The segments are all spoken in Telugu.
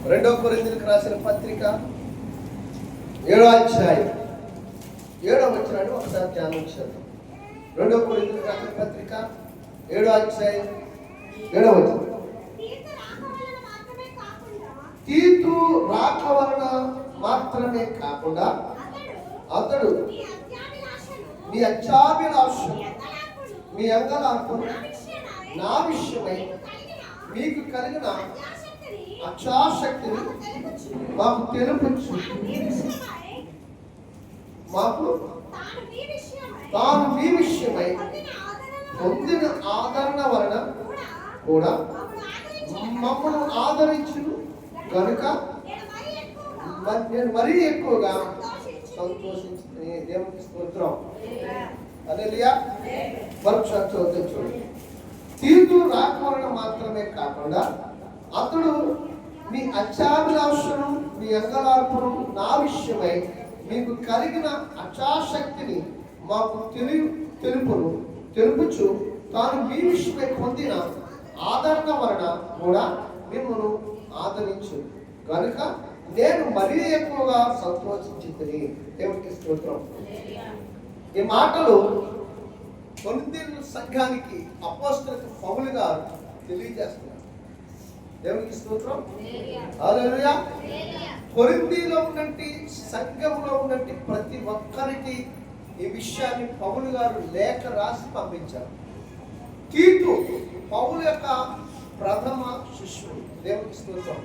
రెండో కొరింథీయులకు రాసిన పత్రిక 7వ అధ్యాయం 7వ వచనాన్ని ఒకసారి ధ్యానం చేద్దాం. రెండో కొరింథీయులకు రాసిన పత్రిక 7వ అధ్యాయం 7వ వచనం. తీతు రాక వలన మాత్రమే కాకుండా అతడు మీ అత్యాభిలాషను మీ అంగలార్పును నా విషయమై మీకు కలిగిన అక్షాశక్తిని మాకు తెలుపుచు మాకు తాను మీ విషయమై పొందిన ఆదరణ వలన కూడా మమ్మల్ని ఆదరించు కనుక నేను మరీ ఎక్కువగా సంతోషించుకుని దేవునికి స్తోత్రం. హల్లెలూయా. మరొకసారి చూడండి. తీతు రాక వలన మాత్రమే కాకుండా అతడు మీ అత్యాభిలాషను మీ అంగలార్పును నా విషయమై మీకు కలిగిన అక్షాశక్తిని మాకు తెలుపుచు తాను మీ విషయమై పొందిన ఆదరణ వలన కూడా మిమ్మల్ని ఆదరించు కనుక నేను మరీ ఎక్కువగా సంతోషించింది. దేవునికి స్తోత్రం. ఈ మాటలు కొరింథీయుల సంఘానికి అపోస్తలుడైన పౌలు గారు తెలియజేస్తున్నారు. దేవునికి స్తోత్రం. హల్లెలూయా. కొరింథీలో ఉన్నట్టి సంఘంలో ఉన్నట్టి ప్రతి ఒక్కరికి ఈ విషయాన్ని పౌలు గారు లేఖ రాసి పంపించారు. తీతు పౌలు యొక్క ప్రథమ శిష్యుడు. దేవునికి స్తోత్రం.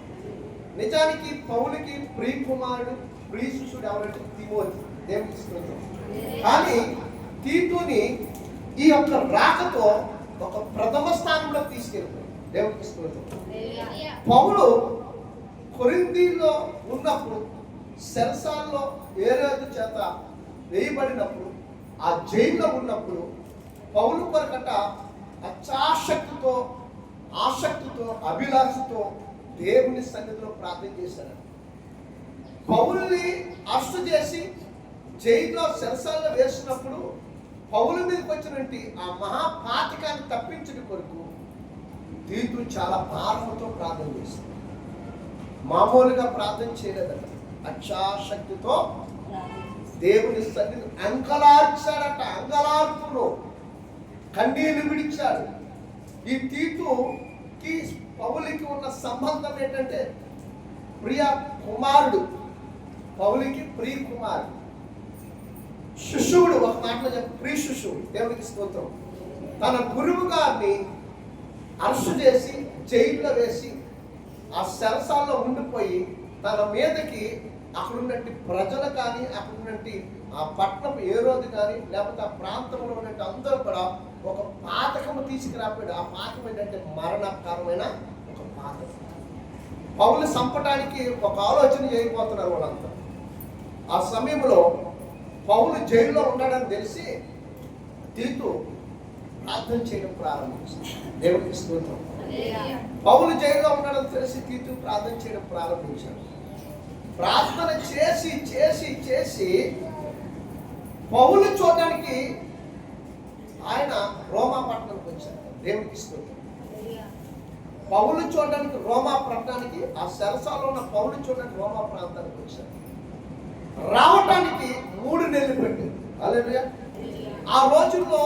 నిజానికి పౌలుకి ప్రియ కుమారుడు ప్రియ శిష్యుడు ఎవరంటే తిమోతి. దేవునికి స్తోత్రం. కానీ తీతుని ఈ యొక్క రాకతో ఒక ప్రథమ స్థానంలో తీసుకెళ్తాడు. దేవునికి స్తోత్రం. పౌలు కొరింథీలో ఉన్నప్పుడు సెరసాల్లో హేరోదు చేత వేయబడినప్పుడు ఆ జైల్లో ఉన్నప్పుడు పౌలు కొరకట అత్యాశక్తితో ఆసక్తితో అభిలాషతో దేవుని సన్నిధిలో ప్రార్థన చేశాడు. పౌలుని అరెస్టు చేసి జైల్లో సెరసాల్లో వేసినప్పుడు పౌలు మీదకి వచ్చినట్టు ఆ మహాపాతకాన్ని తప్పించడం కొరకు తీతు చాలా భారంతో ప్రార్థన చేశాడు. మామూలుగా ప్రార్థన చేయలేదట. అక్షాశక్తితో దేవుని సన్నిధి అంగలార్చాడట. అంగలార్పును కన్నీళ్లు విడిచాడు. ఈ తీతుకి పౌలికి ఉన్న సంబంధం ఏంటంటే ప్రియ కుమారుడు. పౌలికి ప్రియ కుమారుడు. శిష్యుడు, ఒక మాటలో చెప్పి ప్రియ శిష్యుడు. దేవునికి స్తోత్రం. తన గురువు గారిని అరెస్టు చేసి జైల్లో వేసి ఆ సెరసాల్లో ఉండిపోయి తన మీదకి అక్కడున్నట్టు ప్రజలు కానీ అక్కడున్నట్టు ఆ పట్టణం హేరోదు కానీ లేకపోతే ఆ ప్రాంతంలో ఉన్నట్టు అందరూ కూడా ఒక పాతకము తీసుకురాపోయాడు. ఆ పాతకం ఏంటంటే మరణకరమైన ఒక పాతకం. పౌలు చంపడానికి ఒక ఆలోచన చేయబోతున్నారు వాళ్ళంతా. ఆ సమయంలో పౌలు జైల్లో ఉన్నాడని తెలిసి తీతు ప్రార్థన చేయడం ప్రారంభించింది. దేవునికి స్తోత్రం. పౌలు జైల్లో ఉన్నాడని తెలిసి తీతు ప్రార్థన చేయడం ప్రారంభించాడు. ప్రార్థన చేసి చేసి చేసి పౌలు చూడడానికి ఆయన రోమా పట్టణానికి వచ్చారు. దేవునికి స్తోత్రం. పౌలు చూడడానికి రోమా పట్టణానికి, ఆ సెరసాలో ఉన్న పౌలు చూడడానికి రోమా ప్రాంతానికి వచ్చారు. రావటానికి 3 నెలలు పెట్టింది. హల్లెలూయా. ఆ రోజుల్లో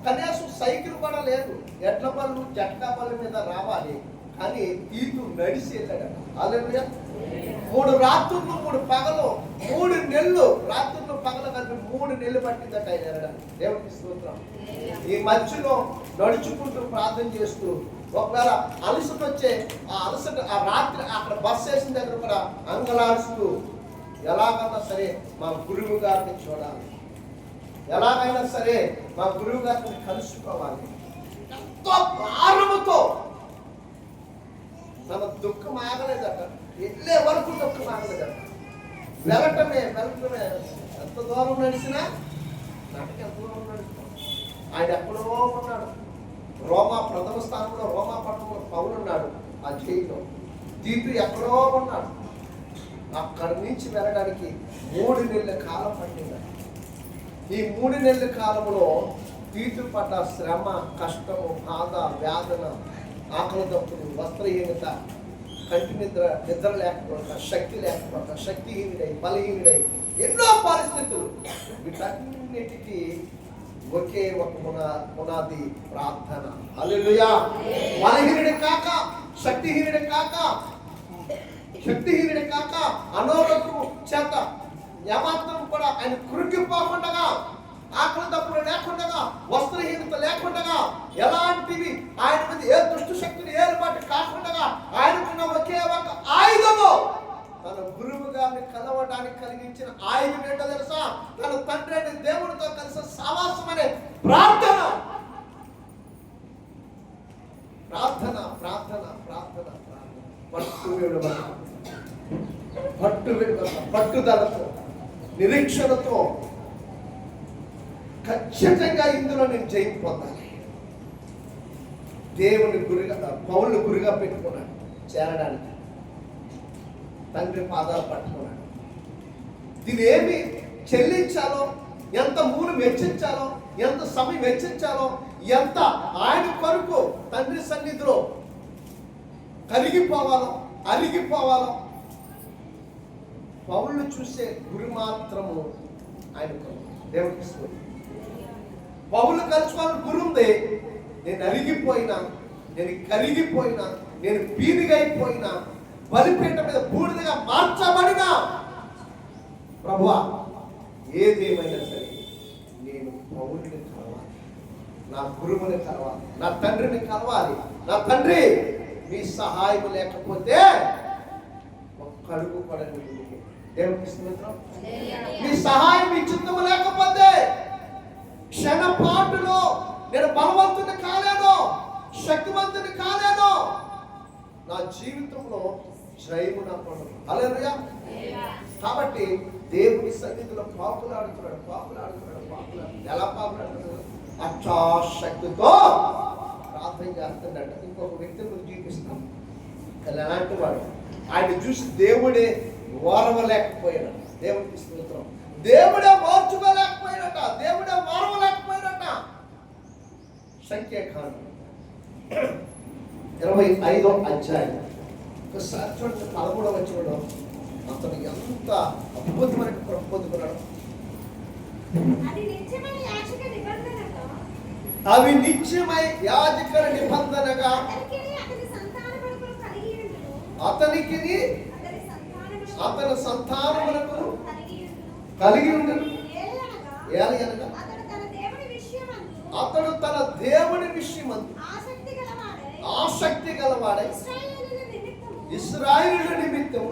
కనీసం సైకిల్ కూడా లేదు. ఎడ్ల బళ్ళు జట్కా బళ్ళ మీద రావాలి. కానీ తీతు నడిచి వెళ్ళాడు. హల్లెలూయా. 3 రాత్రులు 3 పగలు 3 నెలలు రాత్రులు పగలు కలిపి 3 నెలలు పట్టిందట ఆయన వెళ్ళడానికి. దేవునికి స్తోత్రం. ఈ మధ్యలో నడుచుకుంటూ ప్రార్థన చేస్తూ ఒకవేళ అలసట వచ్చే ఆ రాత్రి అక్కడ బస్ స్టేషన్ దగ్గర కూడా అంగలాడుస్తూ ఎలాగైనా సరే మా గురువు గారిని చూడాలి, ఎలాగైనా సరే మా గురువు గారిని కలుసుకోవాలి, ఎంతో భారముతో తన దుఃఖం ఆగలేదట. వెళ్ళే వరకు దుఃఖం ఆగలేదట. వెళ్ళటమే ఎంత దూరం నడిచినా నాటికి ఎంత దూరం నడుస్తాం. ఆయన ఎక్కడో ఉన్నాడు. రోమా ప్రథమ స్థానంలో రోమా పట్టణంలో పౌలు ఉన్నాడు. ఆ జైల్లో తీతు ఎక్కడో ఉన్నాడు. అక్కడి నుంచి వెళ్ళడానికి 3 నెలల కాలం పట్టింది. ఈ 3 నెలల కాలంలో తీతు పడ్డ శ్రమ, కష్టము, బాధ, వేదన, ఆకలి దప్పులు, వస్త్రహీనత, కంటి నిద్ర లేకపోవడం, శక్తి లేకపోవడం, శక్తిహీనుడై, బలహీనుడై, ఎన్నో పరిస్థితులు. వీటన్నిటికీ ఒకే ఒక పునాది ప్రార్థన. హల్లెలూయా. బలహీనుడి కాక, శక్తిహీనుడి కాక అనారోగ్యము చేత ఏమాత్రం కూడా ఆయన కృంగిపోకుండా, ఆకలి తప్పులు లేకుండా, వస్త్రహీనత లేకుండా, ఎలాంటివి ఆయన మీద ఏ దుష్ట శక్తులు ఏర్పాటు కాకుండా ఆయనకున్న ఒకే ఒక ఆయుధము, తన గురువు గారిని కలవడానికి కలిగించిన ఆయుధం ఏంటో తెలుసా? తన తండ్రి అనే దేవుడితో కలిసి సావాసం అనే ప్రార్థన. ప్రార్థన ప్రార్థన ప్రార్థన పట్టుదలతో, నిరీక్షణతో ఖచ్చితంగా ఇందులో నేను జయం పొందాలి. దేవుని గురిగా, పౌలు గురిగా పెట్టుకున్నాడు చేరడానికి. తండ్రి పాదాలు పట్టుకున్నాడు. దీని ఏమి చెల్లించాలో, ఎంత మూలు వెచ్చించాలో, ఎంత సమయం వెచ్చించాలో, ఎంత ఆయన కొరకు తండ్రి సన్నిధిలో కరిగిపోవాలో, అరిగిపోవాలో పౌలు చూసే గురి మాత్రము ఆయన దేవుడికి ఇస్తుంది. పౌలు కలుసుకోవాలని గురి ఉంది. నేను అరిగిపోయినా, నేను కరిగిపోయినా, నేను పీనుగైపోయినా, బలిపీఠ మీద బూడిదగా మార్చబడినా, ప్రభువా ఏదేమైనా సరే నేను పౌలుని కలవాలి, నా గురువుని కలవాలి, నా తండ్రిని కలవాలి. నా తండ్రి మీ సహాయం లేకపోతే ఒక్క అడుగు కూడా దేవునికి స్తోత్రం. మీ సహాయం, మీ చిత్తము లేకపోతే క్షణపాటులో నేను బలవంతుని కాలేను, శక్తివంతుని కాలేను. నా జీవితంలో జయము నా పొందను. హల్లెలూయా. కాబట్టి దేవుని సన్నిధిలో పాపులాడుతున్నాడు. ఎలా పాపులాడుతున్నాడు? అక్షాశక్తితో ప్రార్థన చేస్తున్నాడు. ఇంకొక వ్యక్తిని మీకు చూపిస్తాం. ఎలాంటి వాడు? ఆయన చూసి దేవుడే ఓర్వలేకపోయాడు. దేవుడికి స్తోత్రం. దేవుడే ఓర్చుకోలేకపోయినట, దేవుడే ఓర్వలేకపోయినట. సంఖ్యాకాండం 25వ అధ్యాయం ఒకసారి చూడండి. 13వ వచనంలో అతను ఎంత అద్భుతమైన పొందుకున్నాడు. అవి నిత్యమై యాజకుల నిబంధనగా అతనికి అతని సంతానములకు కలిగి ఉండను. అతడు తన దేవుని విషయమందు ఆసక్తి గలవాడై ఇశ్రాయేలు నిమిత్తం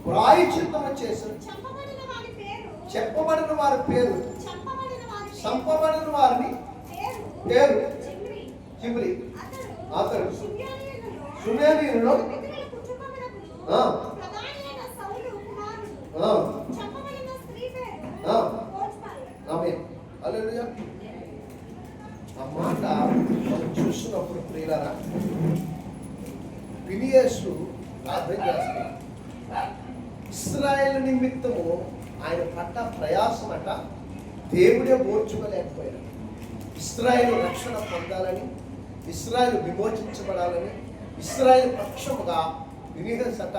ప్రాయశ్చిత్తము చేసిన చెప్పబడిన వారి పేరు, చంపబడిన వారిని పేరు జిమ్రీ. అతడు షూనేమీయులలో హల్లెలూయా. ఆ మాట మనం చూసినప్పుడు ప్రియులారా, ఫినియేసు ప్రార్థన చేస్తున్నాడు. ఇశ్రాయేలు నిమిత్తము ఆయన పట్ట ప్రయాసమట దేవుడే ఓర్చుకోలేకపోయాడు. ఇశ్రాయేలు రక్షణ పొందాలని, ఇశ్రాయేలు విమోచించబడాలని, ఇశ్రాయేలు పక్షముగా ఫినియేసట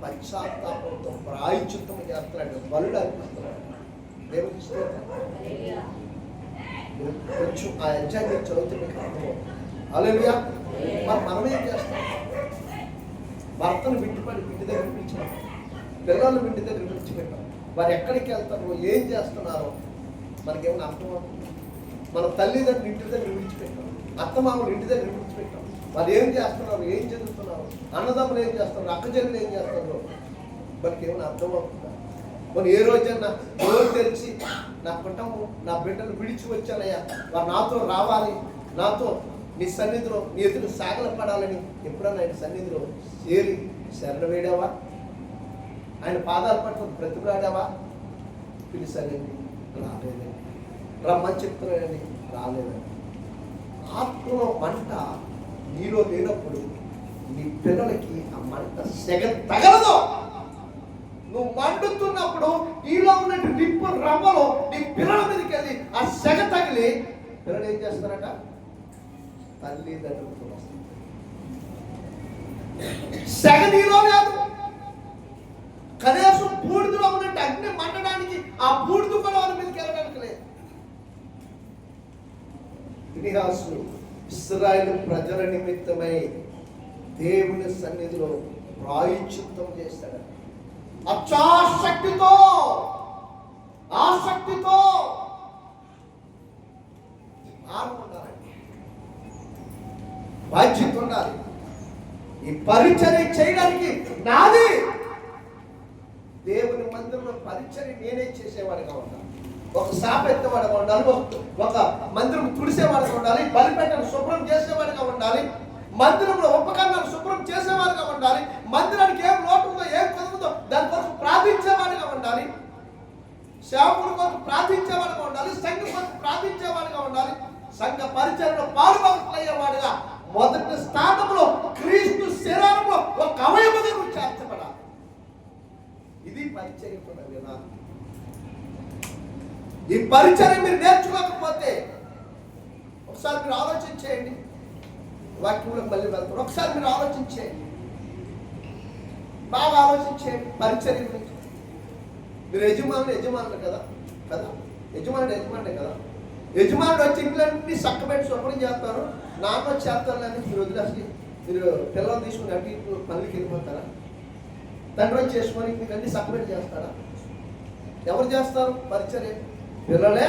పశ్చాత్తాపంతో ప్రాయశ్చిత్తము చేస్తున్నాడు, బలుడు అర్పిస్తున్నాడు. దేవుడికి స్తోత్రం. కొంచెం ఆ అధ్యాయం చదివితే మీకు అర్థమవుతుంది. హల్లెలూయా. మరి మనం ఏం చేస్తాం? భర్తను ఇంటి దగ్గర పిలిచాం, పిల్లలను ఇంటి దగ్గర విడిచిపెట్టాం. వారు ఎక్కడికి వెళ్తారో, ఏం చేస్తున్నారో మనకేమైనా అర్థమవుతుంది? మన తల్లిదండ్రులు ఇంటి దగ్గర విడిచిపెట్టాం, అత్తమామలు ఇంటి దగ్గర విడిచిపెట్టాం. వారు ఏం చేస్తున్నారు, ఏం చదువుతున్నారు, అన్నదమ్ములు ఏం చేస్తున్నారు, అక్కచెల్లెలు ఏం చేస్తున్నారు, మనకి ఏమైనా అర్థమవుతుందా? మనం ఏ రోజైనా నోరు తెరిచి నా కుటుంబం, నా బిడ్డలు విడిచి వచ్చానయ్యా, వారు నాతో రావాలి, నాతో నీ సన్నిధిలో నీ ఎదురు సాగలపడాలని ఎప్పుడన్నా ఆయన సన్నిధిలో చేరి శరణ వేడావా? ఆయన పాదాలు పట్టుకుని బ్రతిమలాడావా? పిలిచానండి, రాలేదండి. రమ్మని చెప్తున్నానండి, రాలేదండి. ఆత్మలో మంట నీలో లేనప్పుడు నీ పిల్లలకి ఆ మంట సెగ తగలదు. నువ్వు మండుతున్నప్పుడు నీలో ఉన్నట్టు నిప్పు రవ్వలో నీ పిల్లల మీదకి వెళ్ళి ఆ సెగ తగిలి పిల్లలు ఏం చేస్తారట? తల్లిదండ్రులతో వస్తారు. సెగ నీలో లేదు. కనీసం బూడిదలో ఉన్నట్టు అగ్ని మండడానికి ఆ బూడిద కూడా వాళ్ళ మీదకి వెళ్ళడానికి లేదు. ఫినెహాసు ఇశ్రాయేలు ప్రజల నిమిత్తమై దేవుని సన్నిధిలో ప్రాయశ్చిత్తం చేస్తాడు. అచ్చాశక్తితో, ఆసక్తితో ఉండాలండి, బాధ్యత ఉండాలి. ఈ పరిచర్య చేయడానికి నాది. దేవుని మందిరంలో పరిచర్య నేనే చేసేవాడిగా ఉండాలి. ఒక సాప ఎత్తేవాడిగా ఉండాలి, ఒక మందిరం తుడిసేవాడిగా ఉండాలి, బలిపేటను శుభ్రం చేసేవాడిగా ఉండాలి, మందిరంలో ఉపకరణాలు శుభ్రం చేసేవాడిగా ఉండాలి, మందిరానికి ఏం లోటు ఉందో ఏం కుదురుతుందో దాని కోసం ప్రార్థించేవాడిగా ఉండాలి, సేవకుల కోసం ప్రార్థించేవాడిగా ఉండాలి, సంఘ కోసం ప్రార్థించేవాడిగా ఉండాలి, సంఘ పరిచర్యలో పాలుభాగస్లయ్యేవాడిగా మొదటి స్థానంలో క్రీస్తు శరీరంలో ఒక అవయవంగా నువ్వు చేర్చబడాలి. ఇది పరిచర్యకున్న విధానం. ఈ పరిచర్య మీరు నేర్చుకోకపోతే ఒకసారి మీరు ఆలోచించేయండి. వాక్యంలో మళ్ళీ వెళ్తారు. ఒకసారి మీరు ఆలోచించేయండి, బాగా ఆలోచించేయండి పరిచర్య గురించి. మీరు యజమానులు కదా యజమానుడే కదా. యజమానుడు వచ్చి ఇంట్లోని చక్కబెట్టి శుభ్రం చేస్తారు, నాన్న వచ్చి చేస్తారు. కానీ మీరు వదిలేసి మీరు పిల్లలు తీసుకుని అటు ఇటు పనులకి వెళ్ళిపోతారా? తండ్రి వచ్చి చేసుకొని మీకు అన్ని చక్కబెట్టి చేస్తారా? ఎవరు చేస్తారు పరిచర్య? పిల్లలే.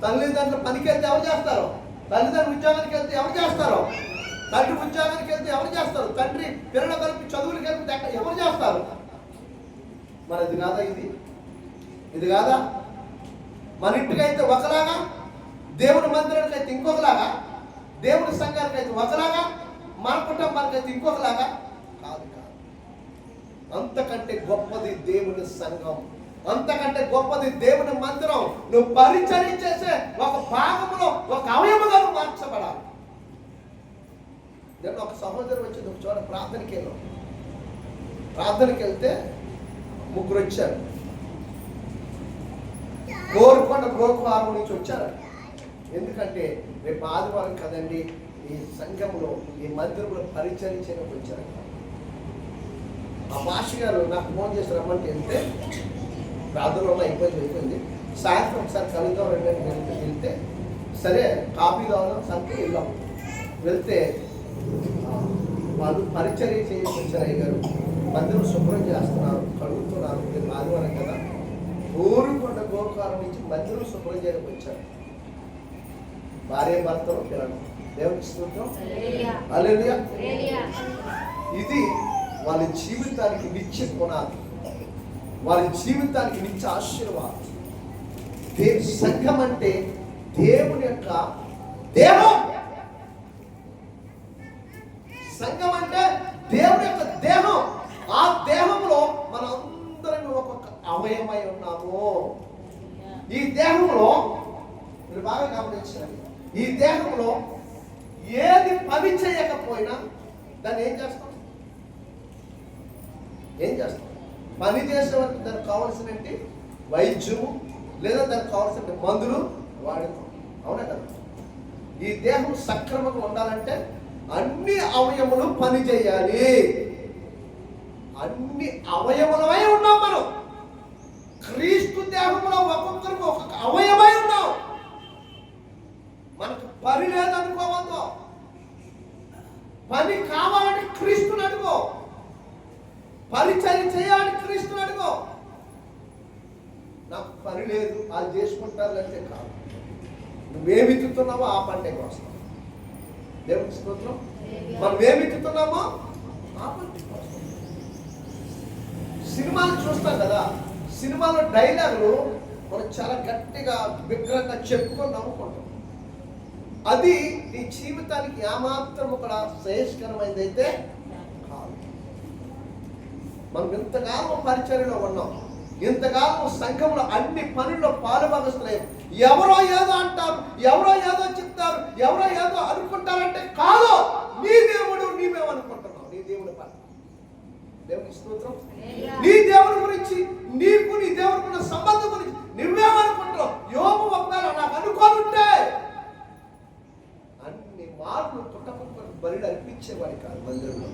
తల్లిదండ్రులు పనికి వెళ్తే ఎవరు చేస్తారు? తల్లిదండ్రులు ఉద్యోగానికి వెళ్తే ఎవరు చేస్తారు? తండ్రి ఉద్యోగానికి వెళ్తే ఎవరు చేస్తారు? తండ్రి పిల్లలు కలిపి చదువులు కలిపి ఎవరు చేస్తారు? మరి ఇది కాదా? ఇది కాదా? మన ఇంటికైతే ఒకలాగా, దేవుని మందిరానికి అయితే ఇంకొకలాగా, దేవుని సంఘానికి అయితే ఒకలాగా, మన కుటుంబానికి అయితే ఇంకొకలాగా కాదు. అంతకంటే గొప్పది దేవుని సంఘం, అంతకంటే గొప్పది దేవుని మందిరం. నువ్వు పరిచర్య చేసే ఒక భాగంలో ఒక అవయముగా నువ్వు మార్చబడాలి. నేను ఒక సహోదరు వచ్చింది ఒక చోట ప్రార్థనకి వెళ్తే ముగ్గురు వచ్చారు. కోరుకొండ బ్రోకువారం నుంచి వచ్చారు. ఎందుకంటే రేపు ఆదివారం కదండి, ఈ సంఘంలో ఈ మందిరంలో పరిచర్య చేయడానికి వచ్చారు. ఆ భాష గారు నాకు ఫోన్ చేసి రమ్మంటే వెళ్తే ప్రార్థనలో అయిపోయింది. సాయంత్రం ఒకసారి కలుద్దాం రండి వెళ్తే సరే కాఫీ కావాలో సంఖ్య వెళ్ళాం. వెళ్తే వాళ్ళు పరిచర్య చేయడానికి వచ్చారు. అయ్యారు మందిరం శుభ్రం చేస్తున్నారు, కడుగుతున్నారు. రేపు ఆదివారం కదా, కోరుకొండ గోకారం నుంచి మందిరం శుభ్రం చేయడానికి వచ్చారు. భార్య భర్తలు పిల్లలు. దేవునికి స్తోత్రం, హల్లెలూయా. ఇది వాళ్ళ జీవితానికి నిత్య పునాది, వాళ్ళ జీవితానికి నిత్య ఆశీర్వాదం. సంఘం అంటే దేవుని యొక్క దేహం. సంఘం అంటే దేవుని యొక్క దేహం. ఆ దేహంలో మనందరం ఒక్కొక్క అవయమై ఉన్నాము. ఈ దేహంలో మీరు బాగా గమనించాలి, ఈ దేహంలో ఏది పని చేయకపోయినా దాన్ని ఏం చేస్తాం? పని చేసేవారికి దానికి కావాల్సినటువంటి వైద్యము లేదా దానికి కావాల్సిన మందులు వాడుతాం. అవునా కదా? ఈ దేహం సక్రమంగా ఉండాలంటే అన్ని అవయములు పని చేయాలి. అన్ని అవయములమై ఉన్నాం మనం. క్రీస్తు దేహంలో ఒక్కొక్కరికి ఒక్కొక్క అవయమై ఉన్నాం. మనకు పని లేదనుకోవద్దు. పని కావాలని క్రీస్తుని అడుగో, పరిచయం చేయాలని క్రీస్తుని అడుగో. నాకు పని లేదు అది చేసుకుంటారు అంటే కాదు. నువ్వేమిత్తున్నావో ఆ పంటకి వస్తావు. దేవునికి స్తోత్రం. మనం ఏమిత్తున్నామో ఆ పంటకి వస్తాం. సినిమాలు చూస్తాం కదా, సినిమాలో డైలాగులు మనం చాలా గట్టిగా విగ్రహంగా చెప్పుకొని నమ్ముకుంటాం. అది నీ జీవితానికి ఏమాత్రం కూడా శ్రేయస్కరమైనదైతే కాదు. మనం ఇంతకాలం పరిచర్యలో ఉన్నాం, ఇంతకాలం సంఘంలో అన్ని పనుల్లో పాలుభాగస్తులయ్యాం. ఎవరో ఏదో అంటారు, ఎవరో ఏదో చెప్తారు, ఎవరో ఏదో అనుకుంటారంటే కాదు. నీ దేవుడు నీవేమనుకుంటున్నావు? నీ దేవుడి పని. దేవుని స్తోత్రం. నీ దేవుడి గురించి, నీకు నీ దేవుడికున్న సంబంధం గురించి నువ్వేమనుకుంటున్నావు? యోబు ఒకవేళ నాకు అనుకోనుంటే అన్ని మార్లు పుట్టపుట్టుకొని బలి అర్పించేవాడి కాదు మందిరంలో.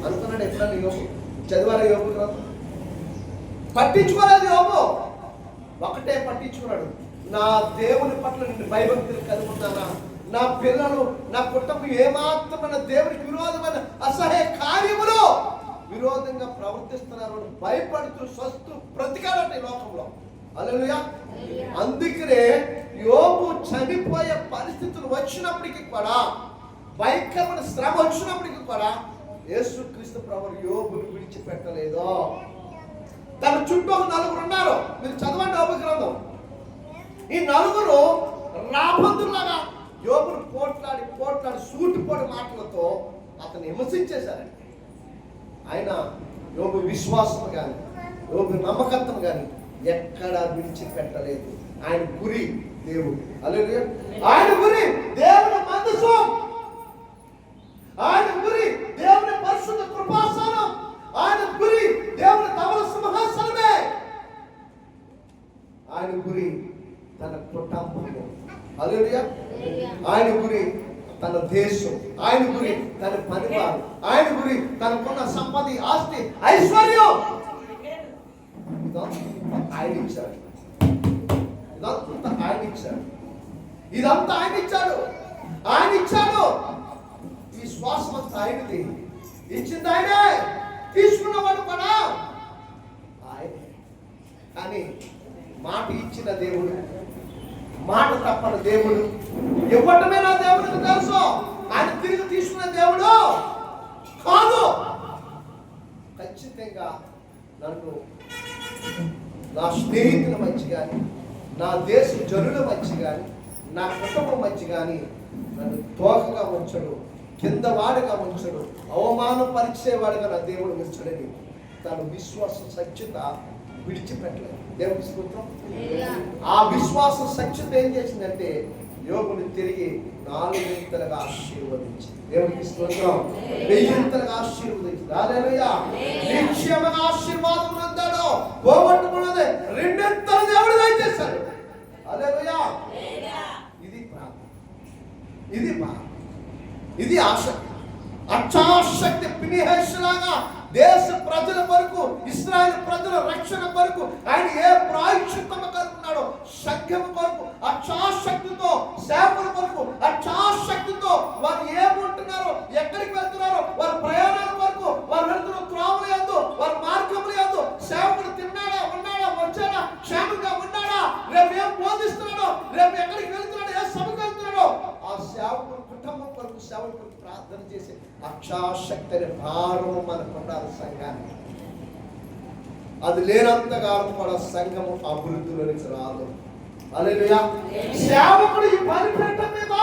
అనుకున్నాడు ఎప్పుడన్నా యోగు? చదివారా యోగు గ్రంథం? పట్టించుకోలేదు యోగు. ఒకటే పట్టించుకున్నాడు, నా దేవుని పట్ల నేను భయభక్తులు కలిగి ఉన్నానా, నా పిల్లలు నా కుటుంబం ఏమాత్రమైన దేవునికి విరోధమైన అసహ్య కార్యములు విరోధంగా ప్రవర్తిస్తున్నారు భయపడుతూ స్వస్తు బ్రతికాడట ఈ లోకంలో. హల్లెలూయా. అందుకనే యోబు చనిపోయే పరిస్థితులు వచ్చినప్పటికీ కూడా, భయంకరమైన శ్రమ వచ్చినప్పటికీ కూడా యేసుక్రీస్తు ప్రభువు యోబును విడిచిపెట్టలేదు. తన చుట్టూ ఒక నలుగురు ఉన్నారు. మీరు చదవండి యోబు గ్రంథం. ఈ నలుగురు రాబందులాగా యోబును పోట్లాడి సూటిపోటి మాటలతో అతను విమర్శించేశారండి. ఆయన యోబు విశ్వాసం కానీ యోబు నమ్మకత్వం కానీ ఎక్కడా విడిచిపెట్టలేదు. ఆయన గురి దేవుడు. హల్లెలూయా. ఆయన గురి దేవుని మందసం, ఆయన గురి దేవుని పరిశుద్ధ కృపాసనం, ఆయన గురి దేవుని ధవళ సింహాసనమే. ఆయన గురి తన కుటుంబము. హల్లెలూయా. ఆయన గురి తన దేశం, ఆయన గురి తన పనివారు, ఆయన గురి తనకున్న సంపద, ఆస్తి, ఐశ్వర్యం ఆయన ఇచ్చాడు. ఇదంతా ఆయన ఇచ్చాడు. ఇదంతా ఆయన ఇచ్చాడు. ఆయన ఇచ్చాడు. ఈ శ్వాసం అంతా ఆయనది. ఇచ్చింది ఆయనే, తీసుకున్నవాడు కూడా ఆయనే. కానీ మాట ఇచ్చిన దేవుడు, మాట తప్పన దేవుడు, ఇవ్వటమే నా దేవుడికి తెలుసు. ఆయన తిరిగి తీసుకున్న దేవుడు కాదు. ఖచ్చితంగా నన్ను నా స్నేహితుల మధ్య కానీ, నా దేశ జనుల మధ్య కానీ, నా కుటుంబం మధ్య కానీ నన్ను తోకగా ఉంచడు, కింద వాడుగా ఉంచడు, అవమానపరిచేవాడుగా నా దేవుడు ఉంచడని తన విశ్వాస సత్యత విడిచిపెట్టలేదు. దేవుడి స్తోత్రం. ఆ విశ్వాస సత్యత ఏం చేసిందంటే యోగుని తిరిగి 4 వింతలుగా ఆశీర్వదించింది. దేవుడికి స్తోత్రం. 1000 వింతలుగా ఆశీర్వదించింది. హల్లెలూయా. నిశ్చయముగా ఆశీర్వాదం పొందాడు. పోగొట్టుకున్నది 2 వింతలు దేవుడు దయచేశాడు. హల్లెలూయా. ఇది ప్రార్థన, ఇది బాధ, ఇది ఆసక్తి. అక్షాశక్తి పినిహేషలాగా దేశ ప్రజల వరకు, ఇశ్రాయేలు ప్రజల రక్షణ కొరకు ఆయన ఏ ప్రాయశ్చిత్తం కలుగుతున్నాడో సంఘం కొరకు అక్షాశక్తితో, సేవల కొరకు అక్షాశక్తితో వారు ఏముంటున్నారో, ఎక్కడికి వెళ్తున్నారో, వారి ప్రయాణాల వరకు, వారు వెళ్తున్న త్రోవల యందు, వారి మార్గముల యందు సేవకుడు తిన్నాడా, ఉన్నాడా, వచ్చాడా, క్షేమంగా ఉన్నాడా, రేపు ఏం బోధిస్తున్నాడో, రేపు ఎక్కడికి వెళ్తున్నాడో, ఏ సభకు వెళ్తున్నాడో, ఆ సేవకుడు కుటుంబం కొరకు, సేవకుడు ప్రార్థన చేసే అక్షాశక్తి అనే భారము మనకు ఉండాలి సంఘాన్ని. అది లేనంతకాలం కూడా సంఘము అభివృద్ధిలోనికి రాదు. హల్లెలూయా. సేవకుడు ఈ బలిపీఠం మీద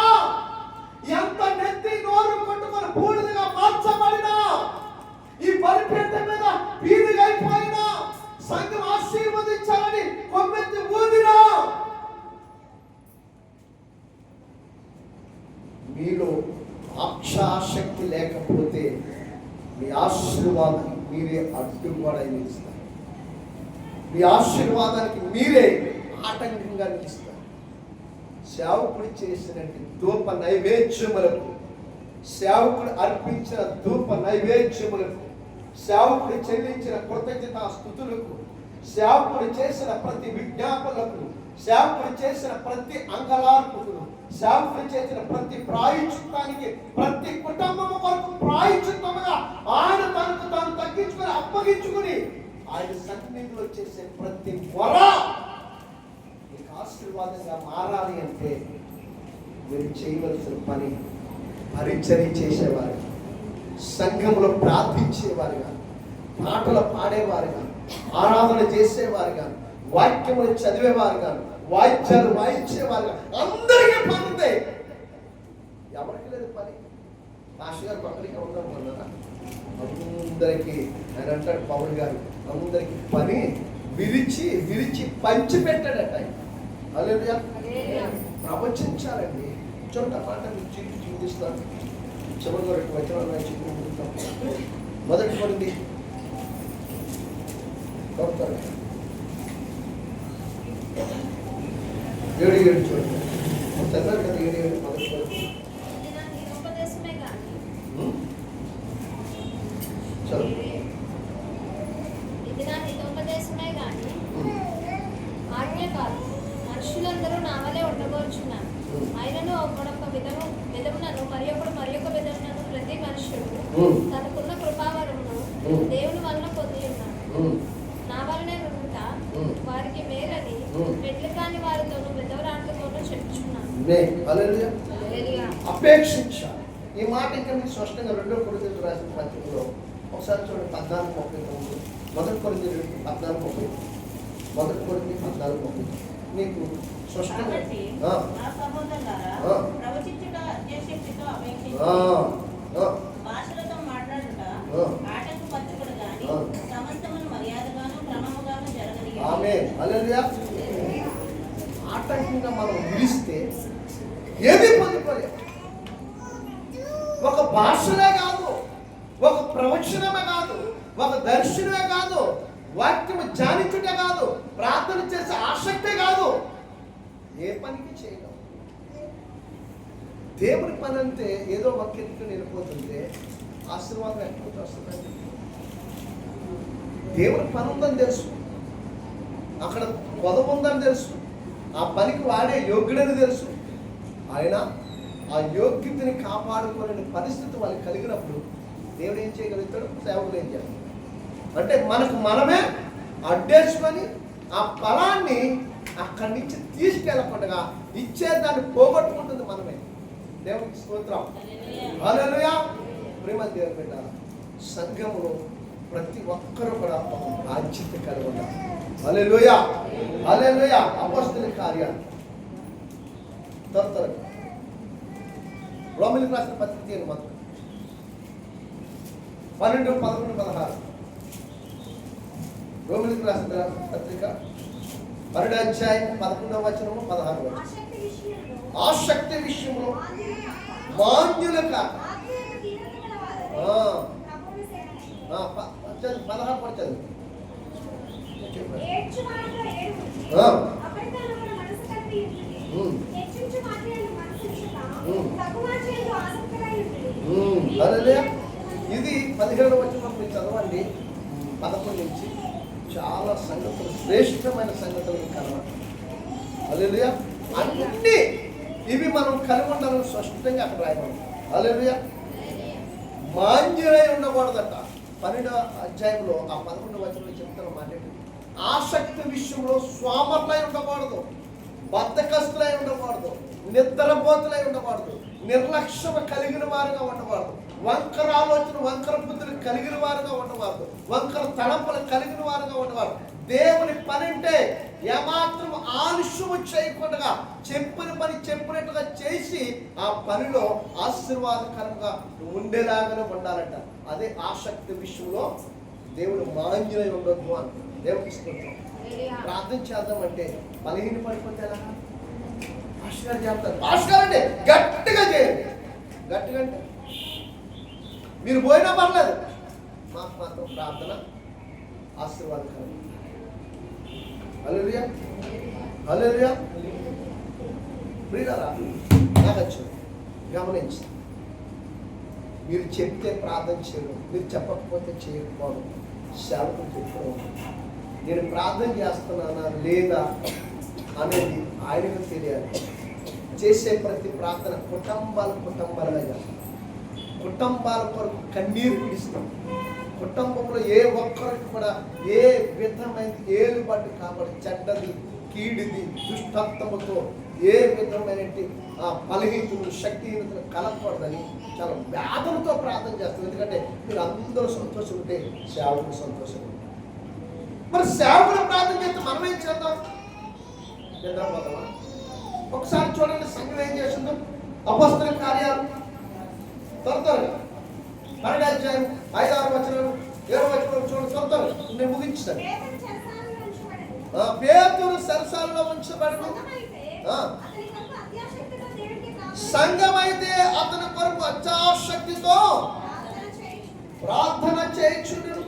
ఎంత నెత్తి నోరు కొట్టుకొని బూడిదగా మార్చబడినా, ఈ బలిపీఠం మీద బీదిగా అయిపోయినా, సంఘం ఆశీర్వదించాలని కొమ్మెత్తి ఊదినా, మీలో అక్షాశక్తి లేకపోతే మీ ఆశీర్వాదానికి మీరే అడ్డుగోడ నిలుస్తారు. మీ ఆశీర్వాదానికి మీరే ఆటంకంగా నిలుస్తారు. సేవకుడు చేసినట్టు ధూప నైవేద్యములకు, సేవకుడు అర్పించిన ధూప నైవేద్యములకు, సేవకుడు చెల్లించిన కృతజ్ఞతా స్తుతులకు, సేవకుడు చేసిన ప్రతి విజ్ఞాపనలకు, సేవకుడు చేసిన ప్రతి అంగలార్పుకు, సేవకుడు చేసిన ప్రతి ప్రాయశ్చిత్తానికి, ప్రతి కుటుంబము కొరకు ప్రాయశ్చిత్తముగా ఆయన తనకు తాను తగ్గించుకొని అప్పగించుకుని ఆయన సన్నిధిలో చేసే ప్రతి వర మీకు ఆశీర్వాదంగా మారాలి అంటే మీరు చేయవలసిన పని పరిచర్య చేసేవారు, సంఘంలో ప్రార్థించేవారుగా, పాటలు పాడేవారుగా, ఆరాధన చేసేవారుగా, వాక్యములు చదివేవారుగా, వాయిద్యాలు వాయించేవారుగా అందరికీ పని ఉంది. ఎవరికి లేదు పని? మాస్టర్ గారు పక్కడిగా ఉండడం వల్ల అందరికీ ఆయన అంటాడు, పవన్ గారు అందరికీ పని విరిచి విరిచి పంచి పెట్టాడట. హల్లెలూయా. ప్రవచించాలండి. చూడండి, ఆ మాట చూపిస్తాను. చివరిలో 2 వచనాలు చూపిస్తాం. మొదటి పడింది కొడతారు 7 చూడండి. చదివారు కదా 7 మొదటి పడింది. ఇది నా హితోపదేశమే గాని ఆజ్ఞ కాదు. మనుషులందరూ నా వలె ఉండబోచున్నారు. ఆయనను ఒకడొక విధమునను మరి ఒక విధమునను ప్రతి మనుష్యుడు తనకున్న కృపావరమును దేవుని వలన పొంది ఉన్నాడు. నా వలనే నుండుట వారికి మేలని పెళ్లి కాని వారితోనూ విధవరాండ్లతోనూ చెప్పుచున్నాను. అపేక్షించాలి. ఈ మాట ఇంకా మీకు స్పష్టంగా 2 కొరింథీయులకు రాసిన పత్రికలో ఒకసారి చూడండి. 14:39 1 కొరింథీయులకు 14:39 1 కొరింథీయులకు 14:39 మీకు స్పష్టంగా భాషలతో మాట్లాడుట ఆటంకపరచబడు గాని సమస్తమును మర్యాదగాను క్రమముగాను జరగనియ్యండి. ఆమేన్. హల్లెలూయా. ఆటంకంగా మనం నిలిస్తే ఏది పొందుకోలేదు. ఒక భాషలే కాదు, ఒక ప్రవచనమే కాదు, ఒక దర్శనమే కాదు, వాక్యము ధ్యానించుటే కాదు, ప్రార్థన చేసే ఆసక్తే కాదు, ఏ పనికి చేయడం. దేవుని పని అంటే ఏదో ఒక ఎత్తుకుని వెళ్ళిపోతుంటే ఆశీర్వాదం ఎక్కడికి వస్తుందండి. దేవుని పని ఉందని తెలుసు, అక్కడ పొదవ ఉందని తెలుసు, ఆ పనికి వాడే యోగ్యుడని తెలుసు. ఆయన ఆ యోగ్యతని కాపాడుకోలేని పరిస్థితి వాళ్ళకి కలిగినప్పుడు దేవుడు ఏం చేయగలుగుతాడు? సేవకులు ఏం చేయాలి అంటే మనకు మనమే అడ్డేసుకొని ఆ ఫలాన్ని అక్కడి నుంచి తీసుకెళ్ళకుండా ఇచ్చేదాన్ని పోగొట్టుకుంటుంది మనమే. దేవునికి స్తోత్రం. హల్లెలూయా. ప్రేమ దేవుని బిడ్డ, సంఘములో ప్రతి ఒక్కరూ కూడా ఒక బాధ్యత కలిగి ఉండాలి. హల్లెలూయా. హల్లెలూయా. అపొస్తలుల కార్యాలు త్వరగా రోమీయులకు రాసిన పత్రిక మొత్తం 12, 11, 16 రోమీయులకు రాసిన పత్రిక 12వ అధ్యాయం 11వ వచనము 16వ వచనం. ఆసక్తి విషయంలో మాన్యుల కాక 16 పడుతుంది. ఇది 17వ వచనం మీరు చదవండి. 11 నుంచి చాలా సంగతులు, శ్రేష్టమైన సంగతులు కలవాలి. హల్లెలూయా. అన్ని ఇవి మనం కలిగి ఉండాలని స్పష్టంగా అక్కడ రాయబడి. హల్లెలూయా. మాంద్యులై ఉండకూడదట. 12వ అధ్యాయంలో ఆ 11వ వచనంలో చెప్తున్న మాట ఆసక్తి విషయంలో స్వామర్లై ఉండకూడదు, బద్ధకస్తులై ఉండకూడదు, నిద్రపోతులై ఉండకూడదు, నిర్లక్ష్యం కలిగిన వారుగా ఉండకూడదు, వంకర ఆలోచన వంకర బుద్ధులు కలిగిన వారుగా ఉండకూడదు, వంకర తలంపులు కలిగిన వారుగా ఉండకూడదు. దేవుని పని అంటే ఏమాత్రం ఆలస్యము చేయకుండా చెప్పిన పని చెప్పినట్టుగా చేసి ఆ పనిలో ఆశీర్వాదకరంగా ఉండేలాగానే ఉండాలంట. అదే ఆసక్తి విషయంలో దేవుడు మాంద్యులై ఉండొద్దు అని దేవుడికి స్తోత్రం. ప్రార్థన చేద్దామంటే బలహీన పడిపోతే ఎలా? భాస్కర్ చేస్తారు. భాస్కర్ అంటే గట్టిగా చేయండి. గట్టిగా అంటే మీరు పోయినా పర్లేదు, మాకు మాత్రం ప్రార్థన ఆశీర్వాదకరం. హల్లెలూయా. హల్లెలూయా. ప్రియులారా, నాకచ్చు గమనించి మీరు చెప్తే ప్రార్థన చేయడం, మీరు చెప్పకపోతే చేయకపోవడం సేవకులు చెప్పుకోవడం. నేను ప్రార్థన చేస్తున్నానా లేదా అనేది ఆయనకు తెలియాలి. చేసే ప్రతి ప్రార్థన కుటుంబాలుగా చేస్తాం. కుటుంబాల కొరకు కన్నీరు పిడిస్తాం. కుటుంబంలో ఏ ఒక్కరికి కూడా ఏ విధమైన ఏలుబడి కాబట్టి చెడ్డది, కీడిది, దుష్టత్వముతో ఏ విధమైన బలహీనతలు, శక్తిహీనతలు కలగకూడదని చాలా వేదనతో ప్రార్థన చేస్తాం. ఎందుకంటే మీరు అందరూ సంతోషం ఉంటే సేవకులు సంతోషం ఉంటారు. మరి సేవకులు ప్రార్థన చేస్తే మనం ఏం చేద్దాం? నిద్రపోదామా? ఒకసారి చూడండి సంఘం ఏం చేసిందో. అపొస్తలుల కార్యాలు త్వరగా 12వ అధ్యాయం 5-6 వచనాలు 7వ వచనం చూడండి. త్వరగా నేను ముగించాను. పేతురు సరసాలలో ఉంచబడను. సంఘమైతే అతని కొరకు అత్యాశక్తితో ప్రార్థన చేయించును.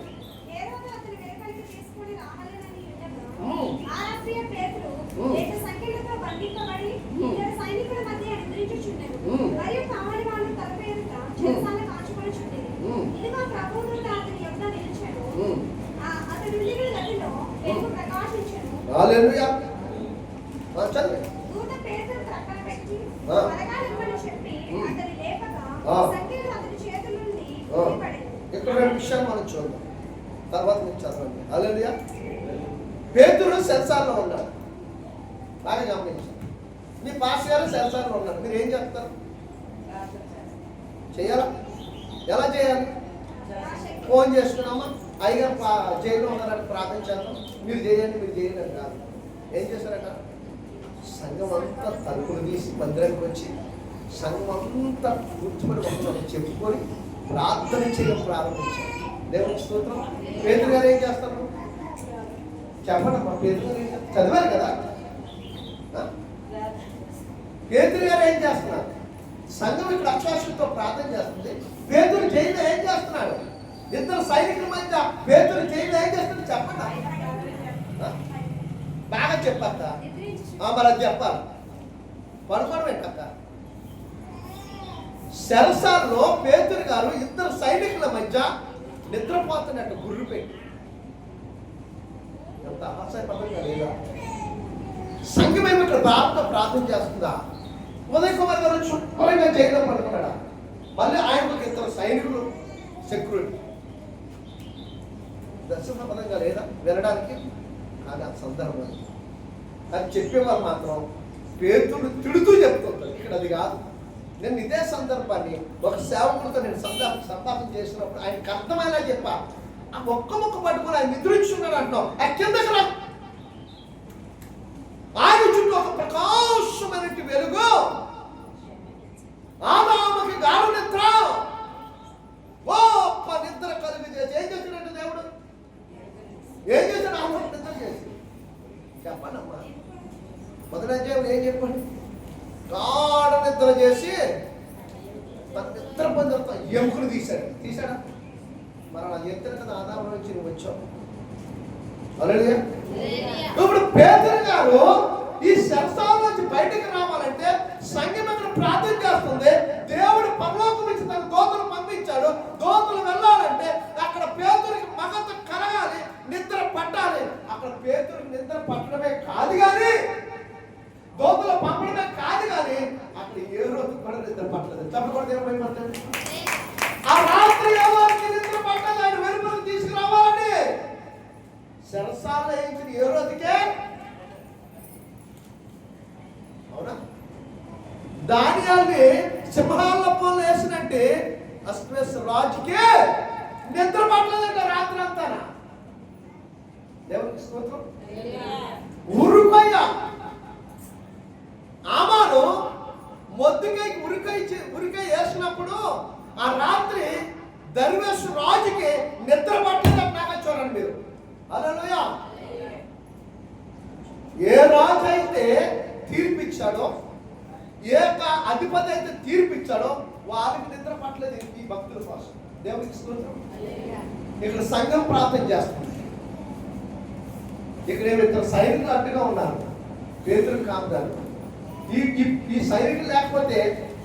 అతడు ఉండిన గదిలో వెలుగు ప్రకాశించెను. హల్లెలూయా. చదివే దూత పేతురు ప్రక్కన పెట్టి ఆ. త్వరగా రమ్మని చెప్పి అతని లేపగా ఆ. సంఖ్యలు అతని చేతుల నుండి ఆ. ఊడిపడెను. ఇక్కడ 2 విషయాలు మనం చూద్దాం, తర్వాత మీరు చదవండి. హల్లెలూయా. పేతురు సెన్సార్లో ఉన్నాడు, బాగా గమనించాలి. మీ పాస్ గారు సెన్సార్లో ఉన్నారు, మీరు ఏం చెప్తారు? చేయాలా? ఎలా చేయాలి? ఫోన్ చేసుకున్నామా, అయ్యగారు జైల్లో ఉన్నారని ప్రార్థన చేద్దాం, మీరు చేయండి మీరు చేయండి అని కాదు. ఏం చేశారట? సంఘం అంతా తలుపులు తీసి మందిరానికి వచ్చి సంఘం అంతా కూర్చొని ఒకరు చెప్పుకొని ప్రార్థన చేయడం ప్రారంభించారు. దేవుని స్తోత్రం. పేతురు గారు ఏం చేస్తారు చెప్పండి అమ్మా. పేతురు గారు ఏం చేస్తారు? చదివారు కదా. పేతురు గారు ఏం చేస్తున్నారు? సంఘం ఇక్కడ అక్షాక్షులతో ప్రార్థన చేస్తుంది. పేతురు జైల్లో ఏం చేస్తున్నాడు? 2 సైనికుల మధ్య పేతురు జైల్లో ఏం చేస్తుంది చెప్పండి. బాగా చెప్పక్క. మరి అది చెప్పాలి. పడుకోవడం ఏంటక్క? సెరసాల్లో పేతురు గారు 2 సైనికుల మధ్య నిద్రపోతున్నట్టు గుర్రు పెట్టి, ఎంత ఆశయపడంగా లేదా? సంఘం ఏమి ఇక్కడ బాధతో ప్రార్థన చేస్తుందా? ఉదయ్ కుమార్ గారు శుభ్రంగా జైల్లో పడుకున్నాడా? మళ్ళీ ఆయనకు 2 సైనికులు సెక్యూరిటీ. దర్శన పదంగా లేదా వినడానికి? కానీ ఆ సందర్భం అది చెప్పేవారు మాత్రం పేతుడు తిడుతూ చెప్తుంటారు. ఇక్కడ అది కాదు. నేను ఇదే సందర్భాన్ని ఒక సేవకులతో నేను సంభాషణ చేసినప్పుడు ఆయనకు అర్థమయ్యేలా చెప్పా. ఆ ఒక్క ముక్క పట్టుకుని ఆయన నిద్రించున్నాడు అంటాం. ఆ కిందకి రా, ఆయన చుట్టూ ఒక ప్రకాశమైన వెలుగు, ఆదాముకి గాఢ నిద్ర, గొప్ప నిద్ర కలిగి చేసి ఏం చేసినట్టు దేవుడు? ఏం చేశాడు? ఆదాము నిద్ర చేసి చెప్పండి అమ్మా. మొదటి అధ్యాయంలో ఏం చెప్పండి? గాఢ నిద్ర చేసి తన నిద్ర పొందుతా ఎముకలు తీశాడా? మరి అలా చెప్తాను కదా, ఆదాము నుంచి నువ్వు వచ్చావు. హల్లెలూయా. ఇప్పుడు పేతురు గారు ఈ శరసాల నుంచి బయటకు రావాలంటే సంఘం అక్కడ ప్రార్థన చేస్తుంది. దేవుడు పరలోకం నుంచి తన దూతలు పంపించాడు. దూతలు వెళ్ళాలంటే అక్కడ పేతురికి మగత కలగాలి, నిద్ర పట్టాలి. అక్కడ పేతురికి నిద్ర పట్టడమే కాదు కానీ, దూతలు పంపడమే కాదు కానీ, అక్కడ ఏ రోజు కూడా నిద్ర పట్టలేదు. తప్పకుండా దేవుడు భయపడతాడు. ఆ రాత్రి ఎవరికి నిద్ర పట్టాలి? ఆయన వెలుపలకు తీసుకురావాలని శరసాల వేయించిన ఏ రోజుకే. అవునా? దానియాల్ని సింహాల పోలు వేసినట్టే అశ్వేష్ రాజుకే నిద్ర పట్టలేదంట రాత్రి అంతా. దేవునికి స్తోత్రం. ఉరుకొయ్య ఆమాను మొద్దుకైకి ఉరికాయ వేసినప్పుడు ఆ రాత్రి దర్వేష్ రాజుకి నిద్ర పట్టలేదంట. నాక చూడండి మీరు. హల్లెలూయా. ఏ రాజు అయితే తీర్పిచ్చాడో, ఏ అధిపతి అయితే తీర్పిచ్చాడో వారికి నిద్ర పట్టలేదు. ఈ భక్తుల కోసం దేవునికి స్తోత్రం. ఇక్కడ సంఘం ప్రార్థన చేస్తుంది. ఇక్కడ 2 సైనికులు అడ్డుగా ఉన్నారు, పేతురు కాపుదారు. ఈ సైనికులు లేకపోతే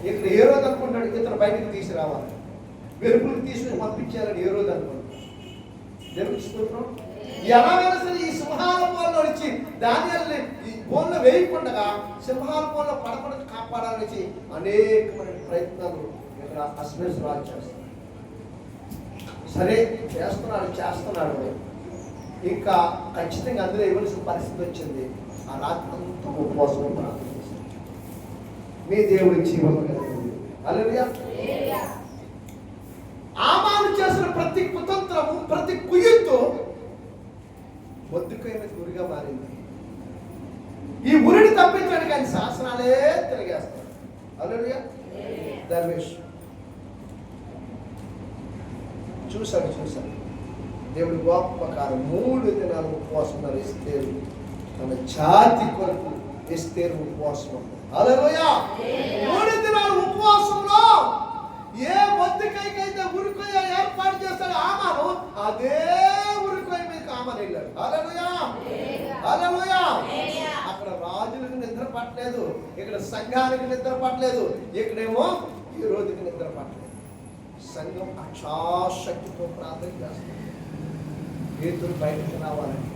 ఇక్కడ ఏ రోజు అనుకుంటాడు ఇతను బయటకు తీసుకురావాలి, వెలుపులకు తీసుకుని పంపించాలని ఏ రోజు అనుకుంటాడు. దేవునికి స్తోత్రం. ఎలాగైనా సరే ఈ సింహాల పోల్లో వచ్చి దానియాల్ని ఈ పోల్లో వేయకుండా సింహాల పోల్లో పడకుండా కాపాడాలని అనేకమైన ప్రయత్నాలు ఇక్కడ అశ్వేష్ రాజు చేస్తాడు. సరే చేస్తున్నాడు. ఇంకా ఖచ్చితంగా అందులో ఇవ్వాల్సిన పరిస్థితి వచ్చింది. ఆ రాత్రి అంతా ఉపవాసం ప్రార్థన చేశాడు. మీ దేవుడి జీవం కలిగింది. హల్లెలూయా. ఆమాను చేసిన ప్రతి కుతంత్రము, ప్రతి కుయుత్తు మొద్దుకైన గురిగా మారింది. ఈ ఉరిని తప్పించడానికి ఆయన శాసనాలే తిరిగేస్తాడు. హల్లెలూయా. దర్వేష్ చూశాడు దేవుడి గొప్ప కాలం 3 దినాలు ఉపవాసం ఉన్నారు. ఎస్తేరు తన జాతి కొరకు ఎస్తేరు ఉపవాసం ఉంది. హల్లెలూయా. 3 దినాలు ఉపవాసంలో ఏ మొద్దుకైకైతే ఉరికొయ్య ఏర్పాటు చేస్తాడు ఆమాను, అదే ఉరికొయ్య మీద ఆమాను వెళ్ళాడు. హల్లెలూయా. హల్లెలూయా. అక్కడ రాజులకు నిద్ర పట్టలేదు, ఇక్కడ సంఘానికి నిద్ర పట్టలేదు, ఇక్కడేమో ఈ రోజుకి నిద్ర పట్టలేదు. సంఘం అక్షాశక్తితో ప్రార్థన చేస్తుంది. పేతురు బయటకు రావాలని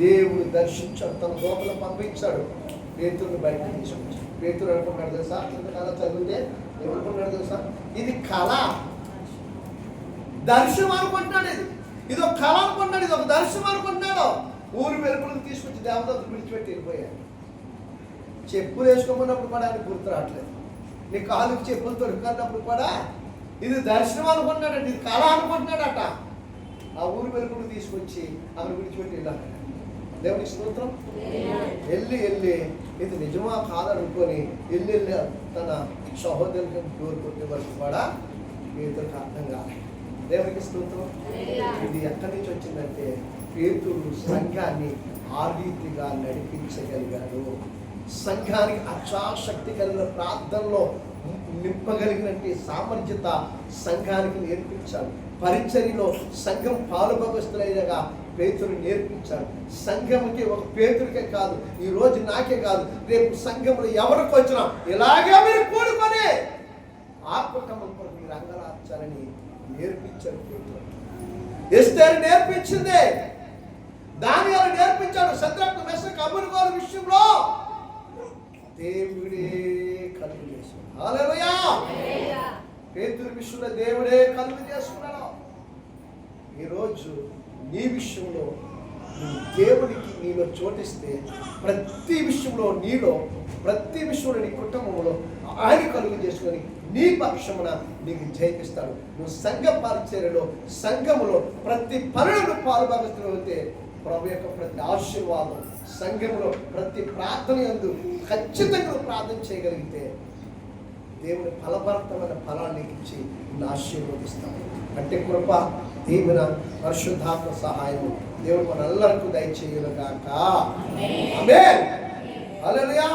దేవుడు దర్శించాడు, తన దోపలు పంపించాడు, పేతురుని బయటకు తీసుకొచ్చాడు. పేతురు అనుకున్నాడు తెలుసా, ఇంతకాలం చదివితే ఏమనుకున్నాడు తెలుసా, ఇది కళ, దర్శనం అనుకుంటున్నాడు. ఇది ఒక కళ అనుకుంటున్నాడు, ఇది ఒక దర్శనం అనుకుంటున్నాడు. ఊరు వెలుపులకు తీసుకొచ్చి దేవదత్తులు విడిచిపెట్టి వెళ్ళిపోయాడు. చెప్పులు వేసుకోమన్నప్పుడు కూడా ఆయన గుర్తు రావట్లేదు. నీ కాలుకి చెప్పులు దొరికినప్పుడు కూడా ఇది దర్శనం అనుకుంటున్నాడట, ఇది కళ అనుకుంటున్నాడట. ఆ ఊరు వెలుపులకు తీసుకొచ్చి ఆమెను విడిచిపెట్టి వెళ్ళాడు. దేవునికి స్తోత్రం. వెళ్ళి ఇది నిజమా కాదనుకొని వెళ్ళి తన సహోదరులకు డోర్ కొట్టే వరకు కూడా పేతురుకు అర్థం కాలేదు. దేవునికి స్తోత్రం. ఇది ఎక్కడి నుంచి వచ్చిందంటే పేతురు సంఘాన్ని ఆ రీతిగా నడిపించగలిగాడు. సంఘానికి అక్షాశక్తి కలిగిన ప్రార్థనలో నింపగలిగినట్టు సామర్థ్యత సంఘానికి నేర్పించాడు. పరిచర్యలో సంఘం పాలుభగస్తులైనగా పేతురు నేర్పించాడు. సంఘంకి ఒక పేతురికే కాదు, ఈ రోజు నాకే కాదు, రేపు సంఘంలో ఎవరికి వచ్చినా ఇలాగే మీరు కూడుకొని ఆత్మకమం కొరకు మీరు అంగలార్చాలని నేర్పించాడు పేతురు. ఎస్తేరు నేర్పించింది, దానియేలు నేర్పించాడు. శద్రకు మెషకు అబేద్నెగో విషయంలో దేవుడే కలుగు చేశాడు. హల్లెలూయా. పేతురు విషయంలో దేవుడే కలుగు చేసుకున్నాడు. ఈరోజు నీ విషయంలో నువ్వు దేవునికి నీలో చోటిస్తే ప్రతి విషయంలో నీ కుటుంబంలో ఆయన కలుగు చేసుకొని నీ పక్షమున నీకు జయిస్తాడు. నువ్వు సంఘ పరిచర్యలో సంఘములో ప్రతి పనులను పాలుభాగస్తులు అయితే ప్రభు యొక్క ప్రతి ఆశీర్వాదం సంఘంలో ప్రతి ప్రార్థన యందు ఖచ్చితంగా ప్రార్థన చేయగలిగితే దేవుని ఫలభరితమైన ఫలాన్ని ఇచ్చి నిన్ను ఆశీర్వదిస్తాడు. అంటే కృప, దీవెన, పరిశుద్ధాత్మ సహాయం దేవుడు మనందరికీ దయచేయును గాక. ఆమేన్. హల్లెలూయా.